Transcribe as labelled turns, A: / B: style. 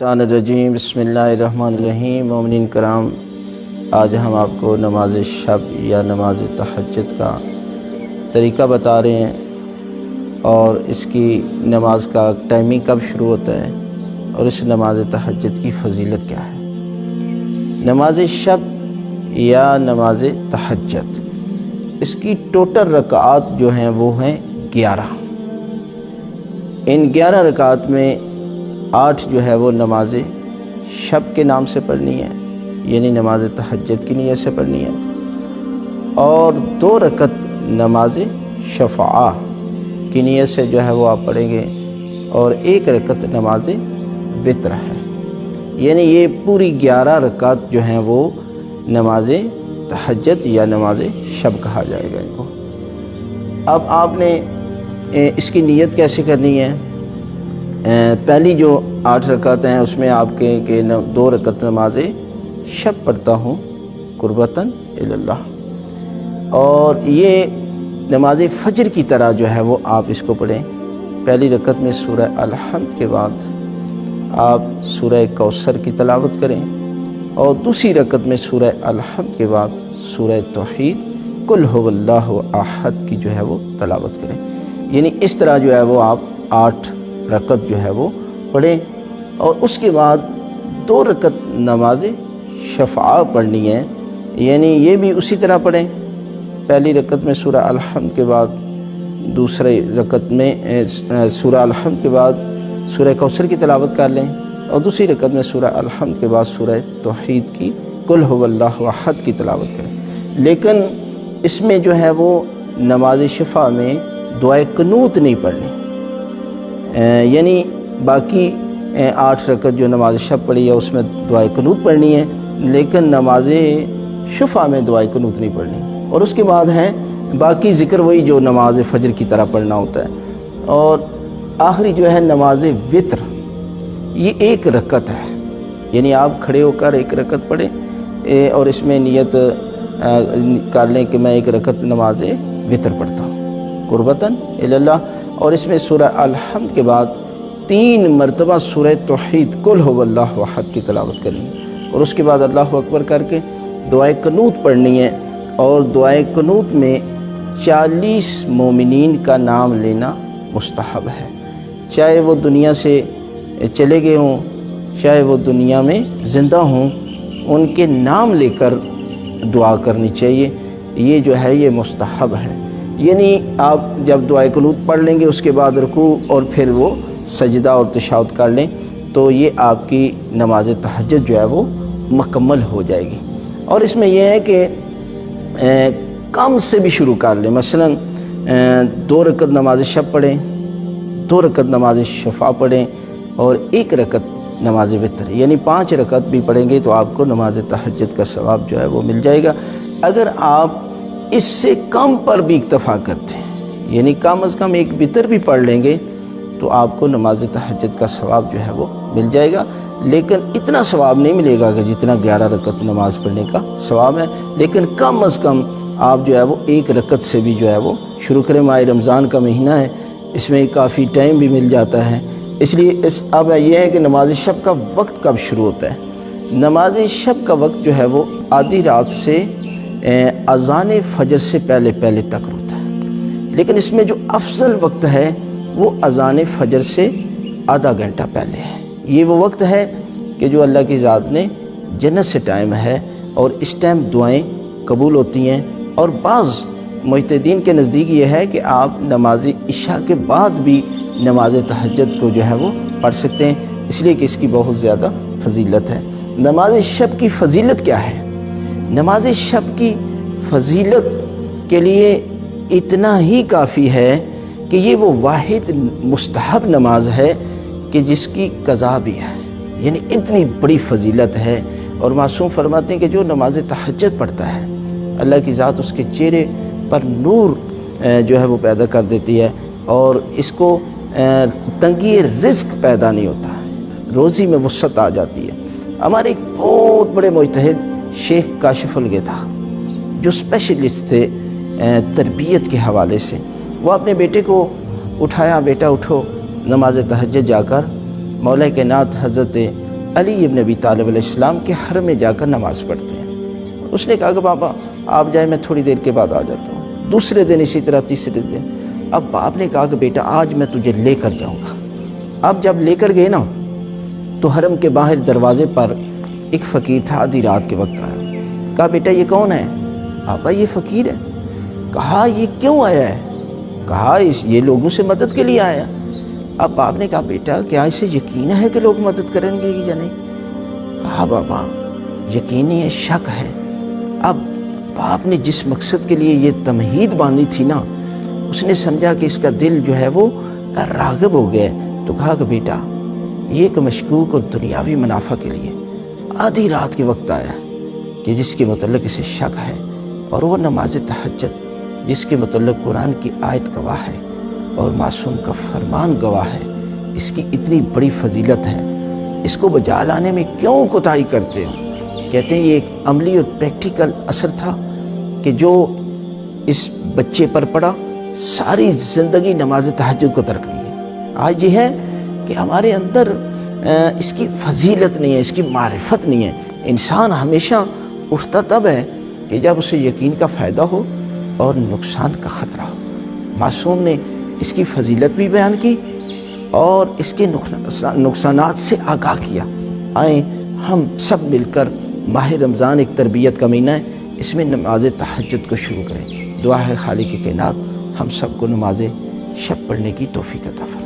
A: الرجیم بسم اللہ الرحمن الرحیم۔ مومنین کرام، آج ہم آپ کو نماز شب یا نماز تہجد کا طریقہ بتا رہے ہیں اور اس کی نماز کا ٹائمنگ کب شروع ہوتا ہے اور اس نماز تہجد کی فضیلت کیا ہے۔ نماز شب یا نماز تہجد، اس کی ٹوٹل رکعات جو ہیں وہ ہیں 11۔ ان 11 رکعات میں 8 جو ہے وہ نماز شب کے نام سے پڑھنی ہے، یعنی نماز تہجد کی نیت سے پڑھنی ہے، اور 2 رکعت نماز شفعہ کی نیت سے جو ہے وہ آپ پڑھیں گے، اور 1 رکعت نماز وتر ہے، یعنی یہ پوری 11 رکعت جو ہیں وہ نماز تہجد یا نماز شب کہا جائے گا ان کو۔ اب آپ نے اس کی نیت کیسے کرنی ہے؟ پہلی جو 8 رکعت ہیں اس میں آپ کہیں کہ 2 رکعت نماز شب پڑھتا ہوں قربتاً اللہ، اور یہ نماز فجر کی طرح جو ہے وہ آپ اس کو پڑھیں۔ پہلی رکعت میں سورہ الحمد کے بعد آپ سورہ کوثر کی تلاوت کریں، اور دوسری رکعت میں سورہ الحمد کے بعد سورہ توحید قل هو اللہ احد کی جو ہے وہ تلاوت کریں، یعنی اس طرح جو ہے وہ آپ 8 رکعت جو ہے وہ پڑھیں، اور اس کے بعد 2 رکعت نماز شفعہ پڑھنی ہے، یعنی یہ بھی اسی طرح پڑھیں۔ پہلی رکعت میں سورہ الحمد کے بعد دوسری رکعت میں سورہ الحمد کے بعد سورہ کوثر کی تلاوت کر لیں، اور دوسری رکعت میں سورہ الحمد کے بعد سورہ توحید کی قل هو اللہ احد کی تلاوت کریں۔ لیکن اس میں جو ہے وہ نماز شفعہ میں دعائے قنوت نہیں پڑھنی، یعنی باقی 8 رکعت جو نماز شب پڑھی ہے اس میں دعائے قنوت پڑھنی ہے، لیکن نماز شفعہ میں دعائے قنوت نہیں پڑھنی، اور اس کے بعد ہے باقی ذکر وہی جو نماز فجر کی طرح پڑھنا ہوتا ہے۔ اور آخری جو ہے نماز وتر، یہ 1 رکعت ہے، یعنی آپ کھڑے ہو کر 1 رکعت پڑھیں، اور اس میں نیت کر لیں کہ میں 1 رکعت نماز وتر پڑھتا ہوں قربتاً اللہ، اور اس میں سورہ الحمد کے بعد 3 مرتبہ سورہ توحید قل هو اللہ احد کی تلاوت کرنی ہے، اور اس کے بعد اللہ اکبر کر کے دعائے قنوت پڑھنی ہے، اور دعائے قنوت میں 40 مومنین کا نام لینا مستحب ہے، چاہے وہ دنیا سے چلے گئے ہوں چاہے وہ دنیا میں زندہ ہوں، ان کے نام لے کر دعا کرنی چاہیے، یہ جو ہے یہ مستحب ہے۔ یعنی آپ جب دعائے قنوت پڑھ لیں گے اس کے بعد رکوع اور پھر وہ سجدہ اور تشہد کر لیں تو یہ آپ کی نماز تہجد جو ہے وہ مکمل ہو جائے گی۔ اور اس میں یہ ہے کہ کم سے بھی شروع کر لیں، مثلا 2 رکعت نماز شب پڑھیں، 2 رکعت نماز شفعہ پڑھیں، اور 1 رکعت نماز وتر، یعنی 5 رکعت بھی پڑھیں گے تو آپ کو نماز تہجد کا ثواب جو ہے وہ مل جائے گا۔ اگر آپ اس سے کم پر بھی اکتفا کرتے ہیں، یعنی کم از کم 1 وتر بھی پڑھ لیں گے تو آپ کو نماز تہجد کا ثواب جو ہے وہ مل جائے گا، لیکن اتنا ثواب نہیں ملے گا کہ جتنا 11 رکعت نماز پڑھنے کا ثواب ہے، لیکن کم از کم آپ جو ہے وہ 1 رکعت سے بھی جو ہے وہ شروع کریں۔ ماہ رمضان کا مہینہ ہے، اس میں کافی ٹائم بھی مل جاتا ہے، اس لیے اب یہ ہے کہ نماز شب کا وقت کب شروع ہوتا ہے۔ نماز شب کا وقت جو ہے وہ آدھی رات سے اذان فجر سے پہلے تک ہوتا ہے، لیکن اس میں جو افضل وقت ہے وہ اذان فجر سے آدھا گھنٹہ پہلے ہے۔ یہ وہ وقت ہے کہ جو اللہ کی ذات نے جنت سے ٹائم ہے، اور اس ٹائم دعائیں قبول ہوتی ہیں، اور بعض مجتہدین کے نزدیک یہ ہے کہ آپ نماز عشاء کے بعد بھی نماز تہجد کو جو ہے وہ پڑھ سکتے ہیں، اس لیے کہ اس کی بہت زیادہ فضیلت ہے۔ نماز شب کی فضیلت کیا ہے؟ نماز شب کی فضیلت کے لیے اتنا ہی کافی ہے کہ یہ وہ واحد مستحب نماز ہے کہ جس کی قضا بھی ہے، یعنی اتنی بڑی فضیلت ہے۔ اور معصوم فرماتے ہیں کہ جو نماز تہجد پڑھتا ہے اللہ کی ذات اس کے چہرے پر نور جو ہے وہ پیدا کر دیتی ہے، اور اس کو تنگی رزق پیدا نہیں ہوتا، روزی میں وسعت آ جاتی ہے۔ ہمارے ایک بہت بڑے مجتہد شیخ کاشف الغیتھا جو اسپیشلسٹ تھے تربیت کے حوالے سے، وہ اپنے بیٹے کو اٹھایا، بیٹا اٹھو نماز تہجد جا کر مولا کائنات حضرت علی ابن ابی طالب علیہ السلام کے حرم میں جا کر نماز پڑھتے ہیں۔ اس نے کہا کہ بابا آپ جائیں، میں تھوڑی دیر کے بعد آ جاتا ہوں۔ دوسرے دن اسی طرح، تیسرے دن۔ اب باپ نے کہا کہ بیٹا آج میں تجھے لے کر جاؤں گا۔ اب جب لے کر گئے نا تو حرم کے باہر دروازے پر ایک فقیر تھا، آدھی رات کے وقت آیا۔ کہا بیٹا یہ کون ہے؟ بابا یہ فقیر ہے۔ کہا یہ کیوں آیا ہے؟ کہا یہ لوگوں سے مدد کے لیے آیا۔ اب باپ نے کہا بیٹا کیا اسے یقین ہے کہ لوگ مدد کریں گے یا نہیں؟ کہا بابا یقین نہیں ہے، شک ہے۔ اب باپ نے جس مقصد کے لیے یہ تمہید باندھی تھی نا، اس نے سمجھا کہ اس کا دل جو ہے وہ راغب ہو گیا ہے، تو کہا کہ بیٹا یہ ایک مشکوک اور دنیاوی منافع کے لیے آدھی رات کے وقت آیا کہ جس کے متعلق اسے شک ہے، اور وہ نماز تہجد جس کے متعلق قرآن کی آیت گواہ ہے اور معصوم کا فرمان گواہ ہے، اس کی اتنی بڑی فضیلت ہے، اس کو بجا لانے میں کیوں کوتاہی کرتے ہو؟ کہتے ہیں یہ ایک عملی اور پریکٹیکل اثر تھا کہ جو اس بچے پر پڑا، ساری زندگی نماز تہجد کو ترک نہیں ہے۔ آج یہ ہے کہ ہمارے اندر اس کی فضیلت نہیں ہے، اس کی معرفت نہیں ہے۔ انسان ہمیشہ اٹھتا تب ہے کہ جب اسے یقین کا فائدہ ہو اور نقصان کا خطرہ ہو۔ معصوم نے اس کی فضیلت بھی بیان کی اور اس کے نقصانات سے آگاہ کیا۔ آئیں ہم سب مل کر ماہ رمضان ایک تربیت کا مہینہ ہے، اس میں نماز تہجد کو شروع کریں۔ دعا ہے خالق کائنات ہم سب کو نماز شب پڑھنے کی توفیق عطا فرمائے۔